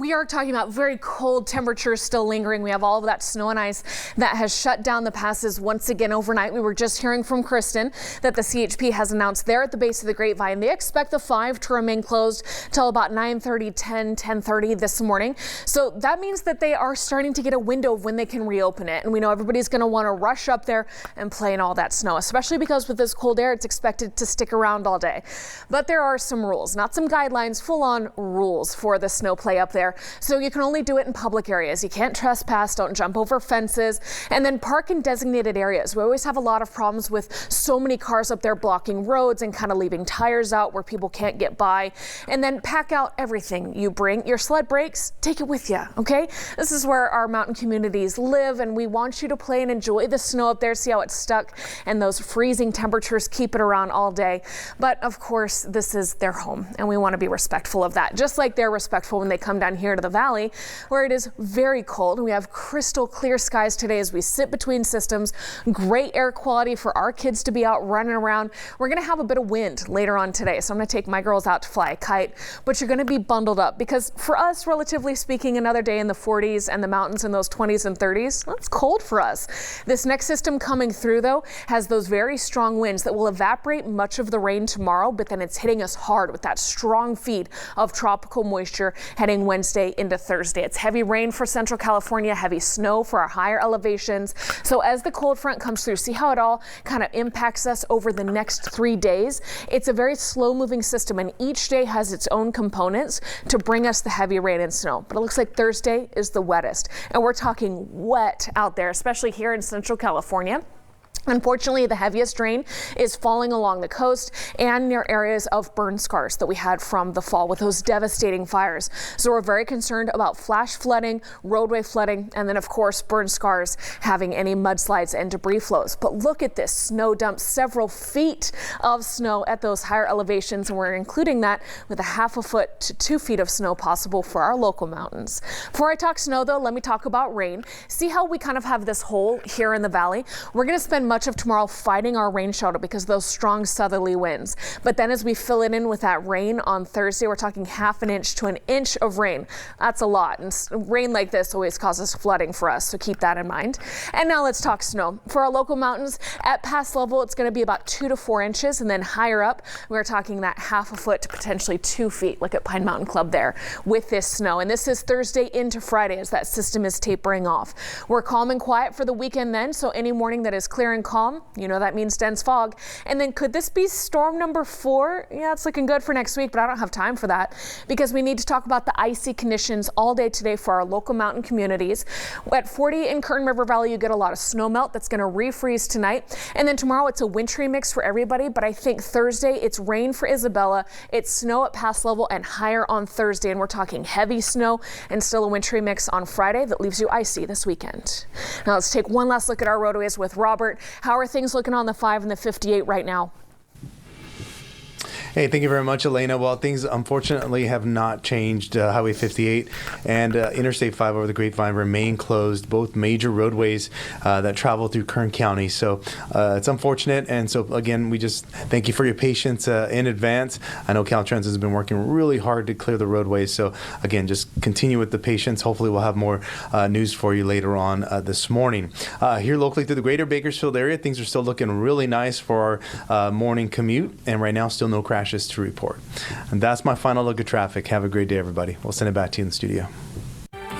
we are talking about very cold temperatures still lingering. We have all of that snow and ice that has shut down the passes once again overnight. We were just hearing from Kristen that the CHP has announced there at the base of the Grapevine they expect the 5 to remain closed till about 9:30, 10:30 this morning. So that means that they are starting to get a window of when they can reopen it. And we know everybody's going to want to rush up there and play in all that snow, especially because with this cold air, it's expected to stick around all day. But there are some rules, not some guidelines, full-on rules for the snow play up there. So you can only do it in public areas. You can't trespass, don't jump over fences, and then park in designated areas. We always have a lot of problems with so many cars up there blocking roads and kind of leaving tires out where people can't get by. And then pack out everything you bring. Your sled brakes, take it with you, okay? This is where our mountain communities live, and we want you to play and enjoy the snow up there, see how it's stuck, and those freezing temperatures keep it around all day. But of course, this is their home, and we want to be respectful of that, just like they're respectful when they come down here to the valley where it is very cold. We have crystal clear skies today as we sit between systems, great air quality for our kids to be out running around. We're going to have a bit of wind later on today, so I'm going to take my girls out to fly a kite, but you're going to be bundled up because for us, relatively speaking, another day in the 40s and the mountains in those 20s and 30s, that's cold for us. This next system coming through, though, has those very strong winds that will evaporate much of the rain tomorrow, but then it's hitting us hard with that strong feed of tropical moisture heading Wednesday into Thursday. It's heavy rain for Central California, heavy snow for our higher elevations. So as the cold front comes through, see how it all kind of impacts us over the next 3 days. It's a very slow moving system, and each day has its own components to bring us the heavy rain and snow. But it looks like Thursday is the wettest, and we're talking wet out there, especially here in Central California. Unfortunately, the heaviest rain is falling along the coast and near areas of burn scars that we had from the fall with those devastating fires. So we're very concerned about flash flooding, roadway flooding, and then of course burn scars having any mudslides and debris flows. But look at this snow dump, several feet of snow at those higher elevations, and we're including that with a 1/2 foot to 2 feet of snow possible for our local mountains. Before I talk snow though, let me talk about rain. See how we kind of have this hole here in the valley? We're going to spend much of tomorrow fighting our rain shadow because of those strong southerly winds. But then as we fill it in with that rain on Thursday, we're talking 1/2 inch to 1 inch of rain. That's a lot. And rain like this always causes flooding for us, so keep that in mind. And now let's talk snow. For our local mountains, at pass level, it's going to be about 2 to 4 inches. And then higher up, we're talking that 1/2 foot to potentially 2 feet. Look at Pine Mountain Club there with this snow. And this is Thursday into Friday as that system is tapering off. We're calm and quiet for the weekend then, so any morning that is clear and calm, you know that means dense fog. And then could this be storm number 4? Yeah, it's looking good for next week, but I don't have time for that because we need to talk about the icy conditions all day today for our local mountain communities. At 40 in Kern River Valley, you get a lot of snow melt that's going to refreeze tonight. And then tomorrow it's a wintry mix for everybody, but I think Thursday it's rain for Isabella, it's snow at pass level and higher on Thursday, and we're talking heavy snow and still a wintry mix on Friday that leaves you icy this weekend. Now let's take one last look at our roadways with Robert. How are things looking on the 5 and the 58 right now? Hey, thank you very much, Elena. Well, things unfortunately have not changed. Highway 58 and Interstate 5 over the Grapevine remain closed, both major roadways that travel through Kern County. So it's unfortunate. And so, again, we just thank you for your patience in advance. I know Caltrans has been working really hard to clear the roadways. So, again, just continue with the patience. Hopefully we'll have more news for you later on this morning. Here locally through the greater Bakersfield area, things are still looking really nice for our morning commute. And right now, still no crashes to report. And that's my final look at traffic. Have a great day, everybody. We'll send it back to you in the studio.